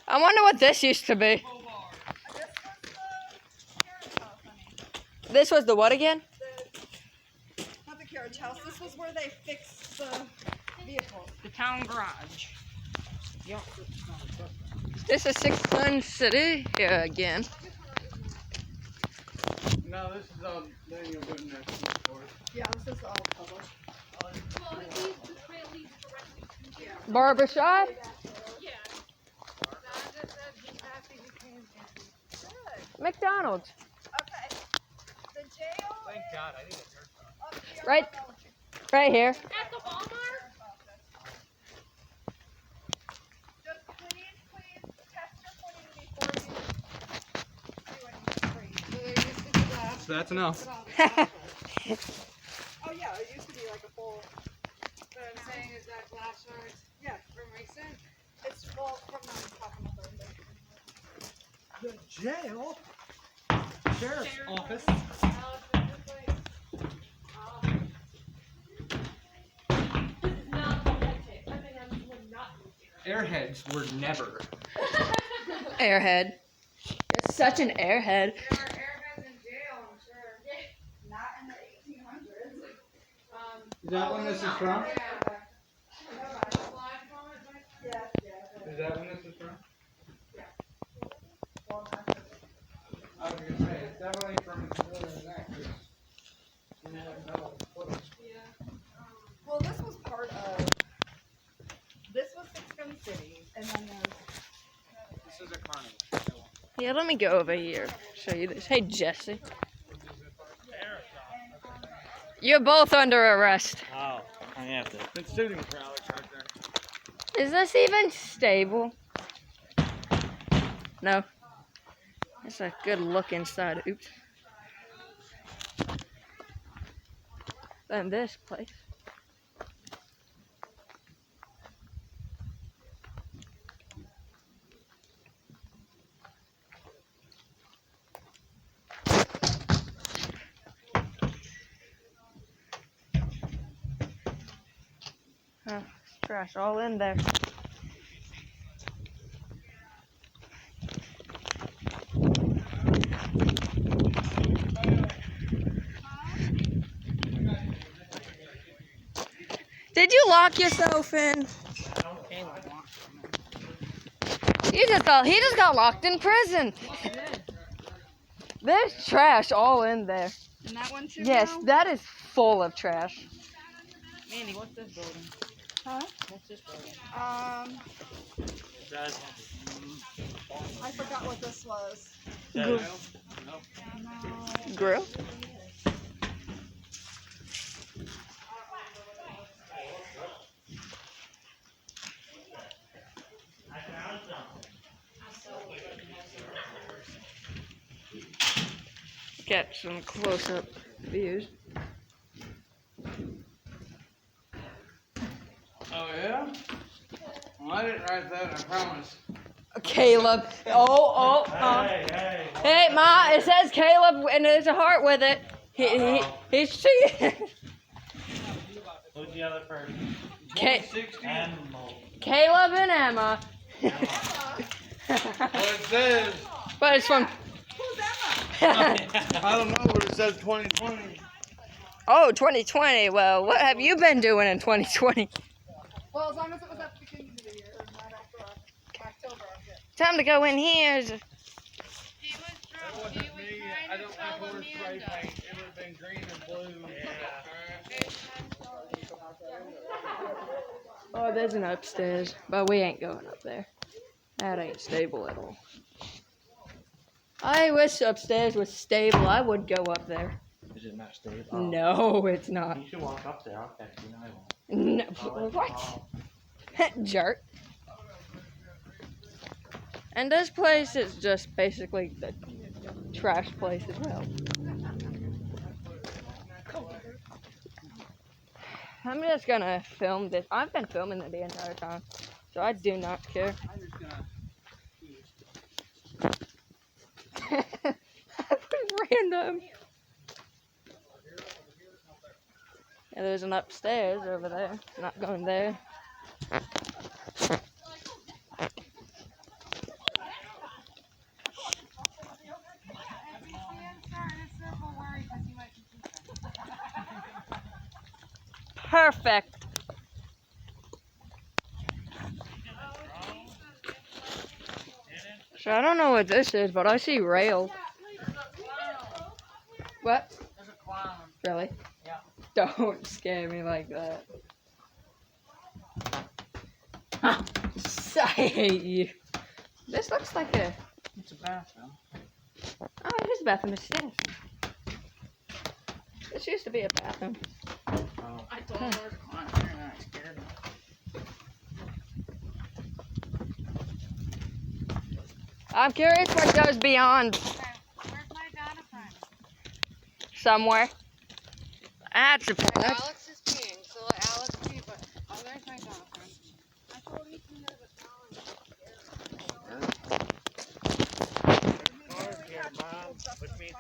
I wonder what this used to be. This was the what again? Not the carriage house. This was where they fixed the vehicles. The town garage. Yep. This is Six Sun City here again. No, this is all Daniel putting that for. Yeah, this is all public. Barbershop? McDonald's. Okay. The jail. Thank God, I didn't hear Up here. Right here. At the Walmart? Just please test your footing before you do anything. So that's enough. Oh yeah, it used to be like a full. What I'm saying is that glass shards Yeah, from recent. it's full from talking about the The jail? Sheriff's office. Airheads were never. Airhead. You're such an airhead. There are airheads in jail, I'm sure. Not in the 1800s. Is that when this is from? Yeah. Is that when this is from? I was gonna say, it's definitely from the neck. Well, this was part of. This was Six Gun City, and then there's. This is a carnival. Yeah, let me go over here. Show you this. Hey, Jesse. You're both under arrest. Oh, I have to. Been shooting for Alex right there. Is this even stable? No. It's a good look inside. Oops. Then this place. Oh, it's trash all in there. Did you lock yourself in? He just got locked in prison. There's trash all in there. And that one too. Yes, now? that is full of trash. Mandy, what's this building? Huh? What's this building? I forgot what this was. Grill? Get some close-up views. Oh yeah? Well, I didn't write that, I promise. Caleb. Hey, Ma, it says Caleb and there's a heart with it. He's cheating. Who's the other person? Animal. Caleb and Emma. Well, it says, But it's from. I don't know, but it says 2020. Oh, 2020. Well, what have you been doing in 2020? Well, as long as it was at the beginning of the year, not after October, I'm good. Time to go in here. He was drunk. He was I trying to don't tell have horse spray Amanda. paint. It would have been green and blue. Oh, there's an upstairs, but we ain't going up there. That ain't stable at all. I wish upstairs was stable. I would go up there. Is it not stable? No, it's not. You should walk up there. I'll catch you. No, I won't. No, what? Jerk. And this place is just basically the trash place as well. I'm just gonna film this. I've been filming it the entire time, so I do not care. That was random. Yeah, there's an upstairs over there. Not going there. perfect. So I don't know what this is, but I see rails. What? There's a clown. Really? Yeah. Don't scare me like that. I hate you. This looks like a... It's a bathroom. Oh, it is a bathroom. It's this. This used to be a bathroom. Oh. I told him there's a clown here and I scared him. I'm curious what goes beyond Where's my data friend? somewhere. That's a... Alex is peeing, so let Alex pee, but oh, there's my data friend. I told Ethan there's a clown. Cars here, Mom. Which means